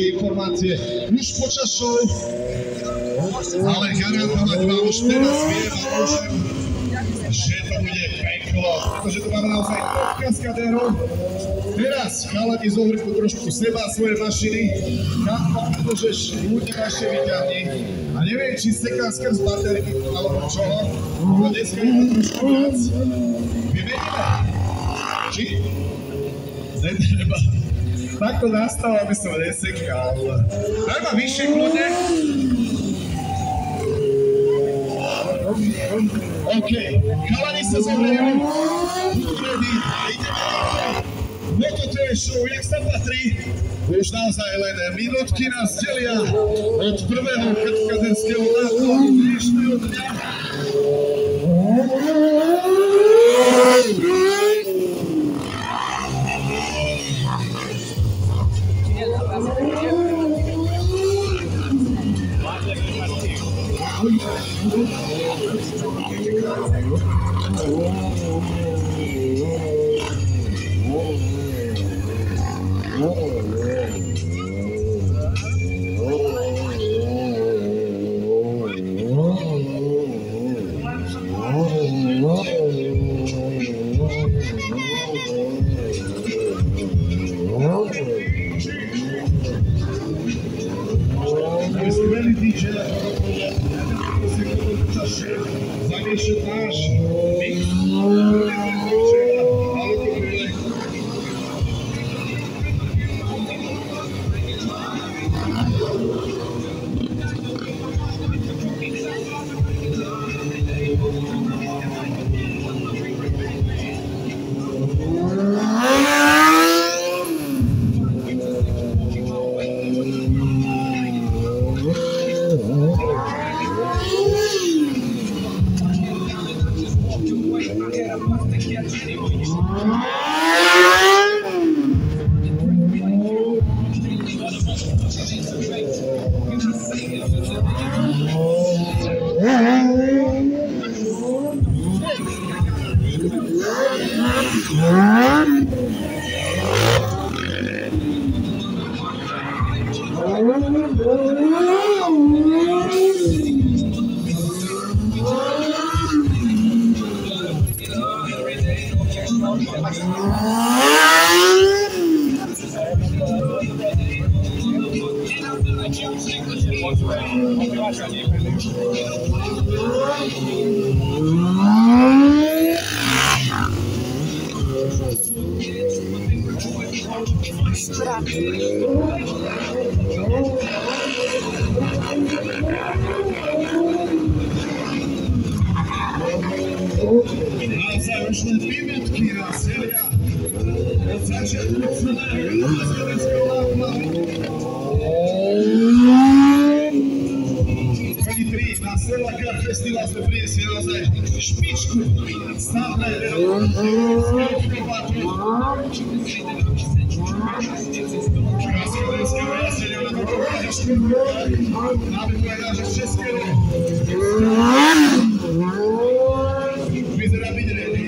Informácie už počas show, ale garantovať vám už teraz viem a môžem, že to bude peklo, pretože tu máme naozaj kaskadérov. Teraz chalani zohrú trošku seba, svoje mašiny, kam môžeš ľudia naše vyťahni. A neviem, či seká skrz baterky alebo čoho, ale dneska je to trošku viac. Vymeníme? Či? Netreba. Takto nastav, aby som nesekal. Daj ma vyššie kľudne. OK, chalani sa zohrejú. Ready, ideme ďalej. No toto je show, jak sa patrí. Už naozaj len minútky nás delia od prvého kaskaderského nákladu dnešného dňa. Zamiešať náš mix. Naozaj už len 2 minútky nás delia od začiatku celého kaskaderského nákladu. Oni 3 na Slovakár Festival sme priniesli naozaj špičku stavné kaskaderského jazdenia na dokončenia športová. Máme povedať, že z Českého vyzerá byť ready.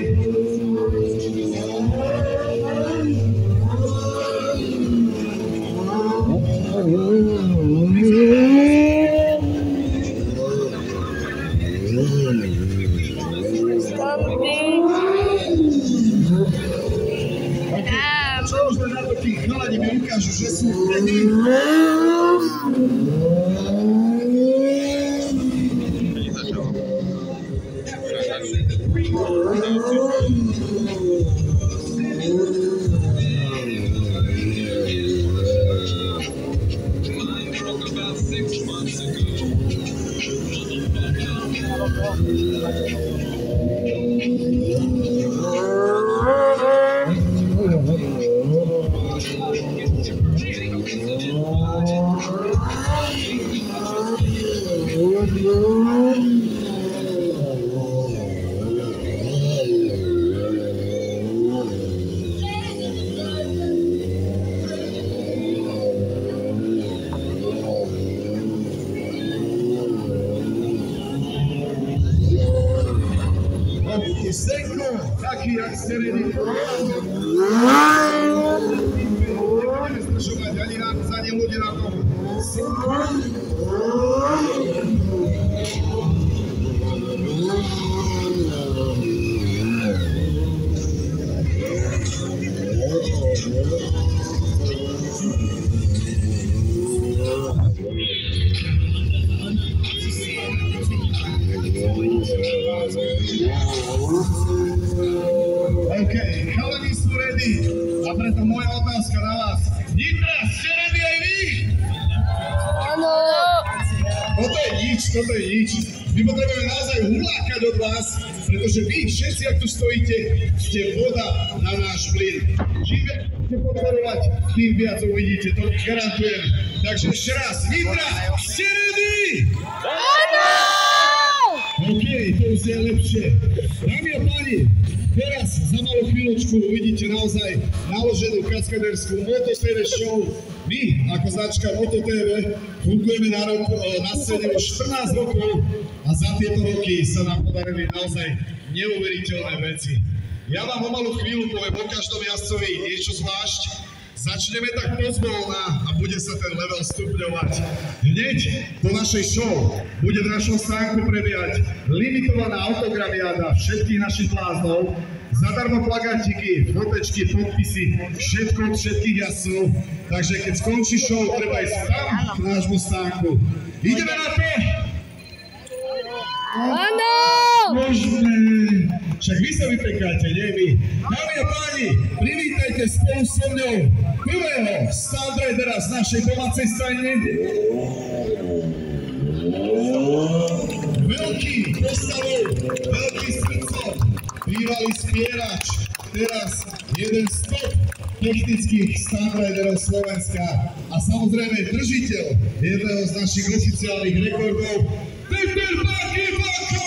Čo už len na to tí chalani mi ukážu, že sú ready. Senko, taký jak ste ready. Nebudeme zdržovať ani za ne ľudí na to OK, chalani sú ready. A preto moja otázka na vás. Nitra, ste ready aj vy? Áno. Toto je nič. My potrebujeme naozaj hulákať od vás, pretože vy všetci, ak tu stojíte, ste voda na náš plyn. Čím viac budete podporovať, tým viac uvidíte, to garantujem. Takže ešte raz, Nitra, ste ready? Áno. OK, to už je lepšie. Dámy a páni, teraz za malú chvíľočku uvidíte naozaj naloženú kaskaderskú MotoTV show. My, ako značka MotoTV, fungujeme na scéne už 14 rokov a za tieto roky sa nám podarili naozaj neuveriteľné veci. Ja vám o malú chvíľu poviem o každom jazdcovi niečo zvlášť. Začneme tak pozvolna a bude sa ten level stupňovať. Hneď po našej show bude v našom stánku prebiehať limitovaná autogramiáda všetkých našich bláznov, zadarmo plagátiky, fotečky, podpisy, všetko od všetkých jazdcov. Takže keď skončí show, treba ísť tam k nášmu stánku. Ideme na to! Áno! Môžeme! Však vy sa vypekáte, nie my. Dámy a páni, privítajte spolu so mňou prvého Stuntridera z našej domácej stajne. Veľký postavou, veľký srdcom, bývalý spierač, teraz jeden z top technických Stuntriderov Slovenska a samozrejme držiteľ jedného z našich oficiálnych rekordov, Peter Bakývako!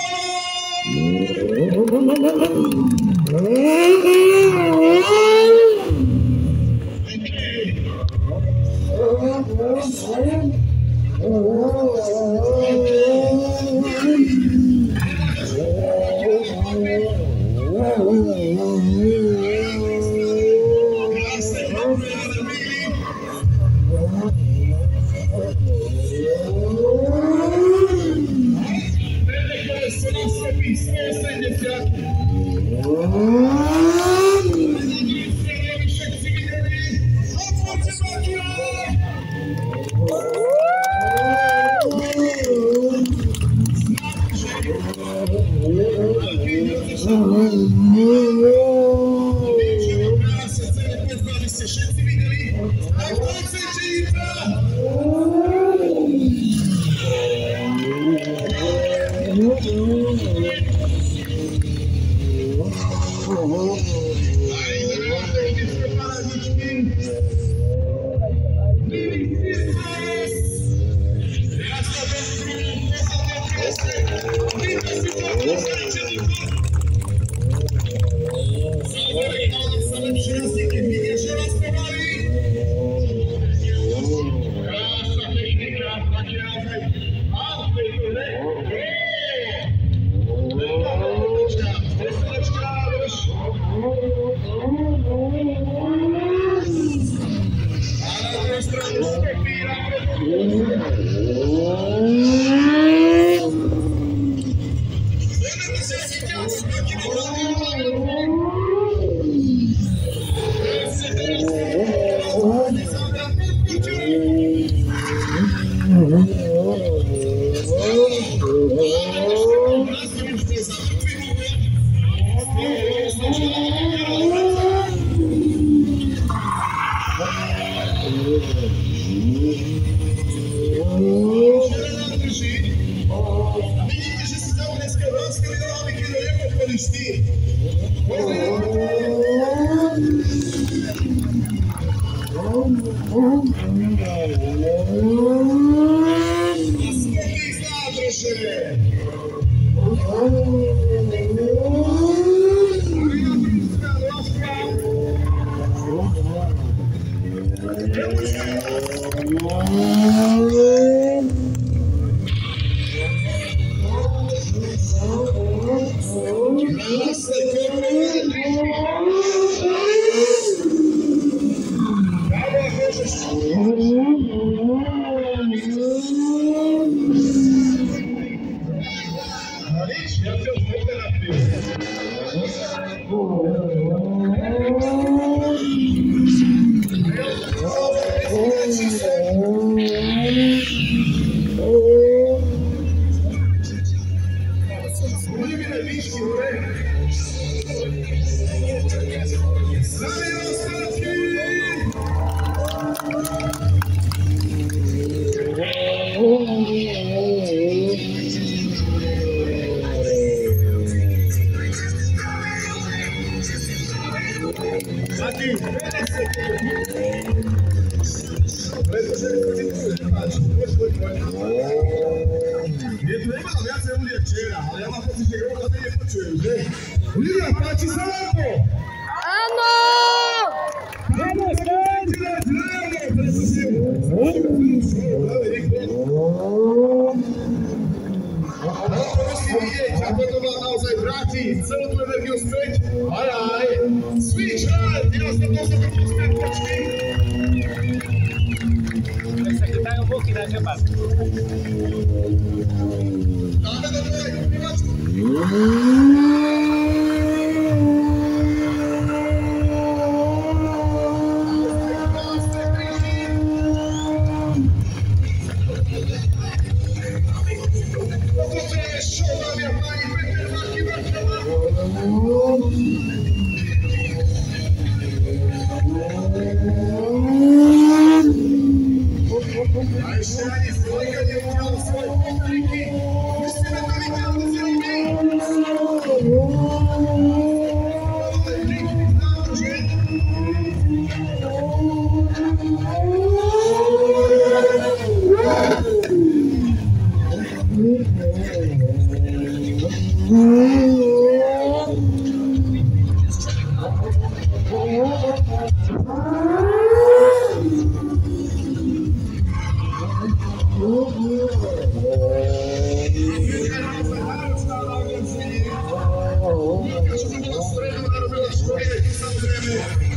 Budeme výšky hore. Zdravie ostatky! Aqui, viacej ľudia včera, ale ja mám pocit, že rok to nepočujem, že? Ľudia, páči sa vám to? Áno! Vamos, ako to vám naozaj vráti celú tú energiu späť. Aj. Switch, aj! Ja som to zavrtil späť počky. Se quitaron un poquito de paz. Dáme do tvojej kupivačku. Toto je show, dámy a páni, Peter Marky Markova. A ešte ani Zlojka neudial svoje potriky. Musíme to vidieť, to si robí. Ale triky známe, že?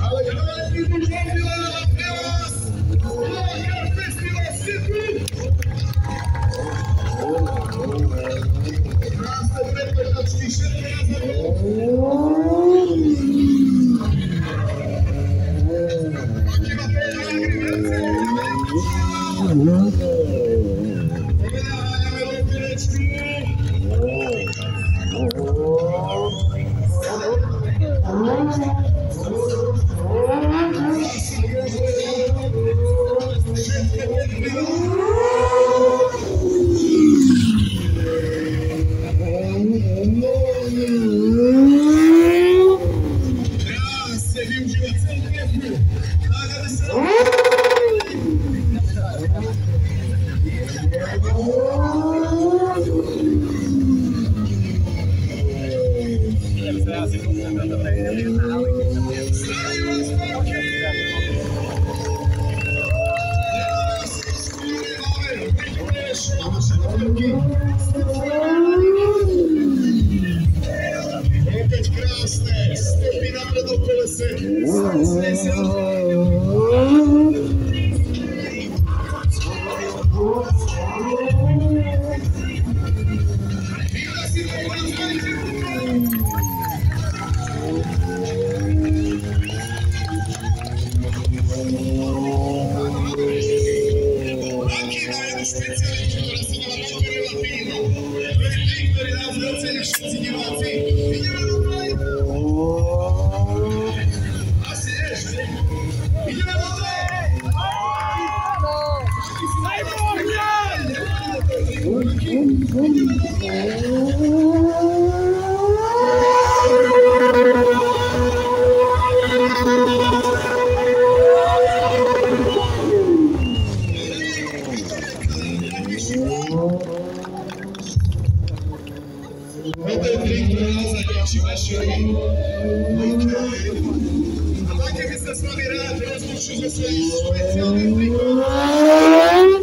Ale krásny muž Vila pre vás! Lokal Festival City! Krásne predpočtačky, všetko na zemi! Aký ma prejde agrimencie? Povedávame lepirečky! Krásne využívať celú piechu. Tak, aby sa... Zdravím vás, Marky! Opäť krásne, stopy na prednom kolese. Aký má jednu špecialitu, ktorá sa volá Motorella Pino. Pre tých, ktorí nás ocenia všetci diváci. Ideme do tej? Asi ešte. Ideme do tej? Toto je trik, ktorý naozaj ďalší vašeho. A máte by ste s vami rád rozlučil so svojím špeciálnym trikom?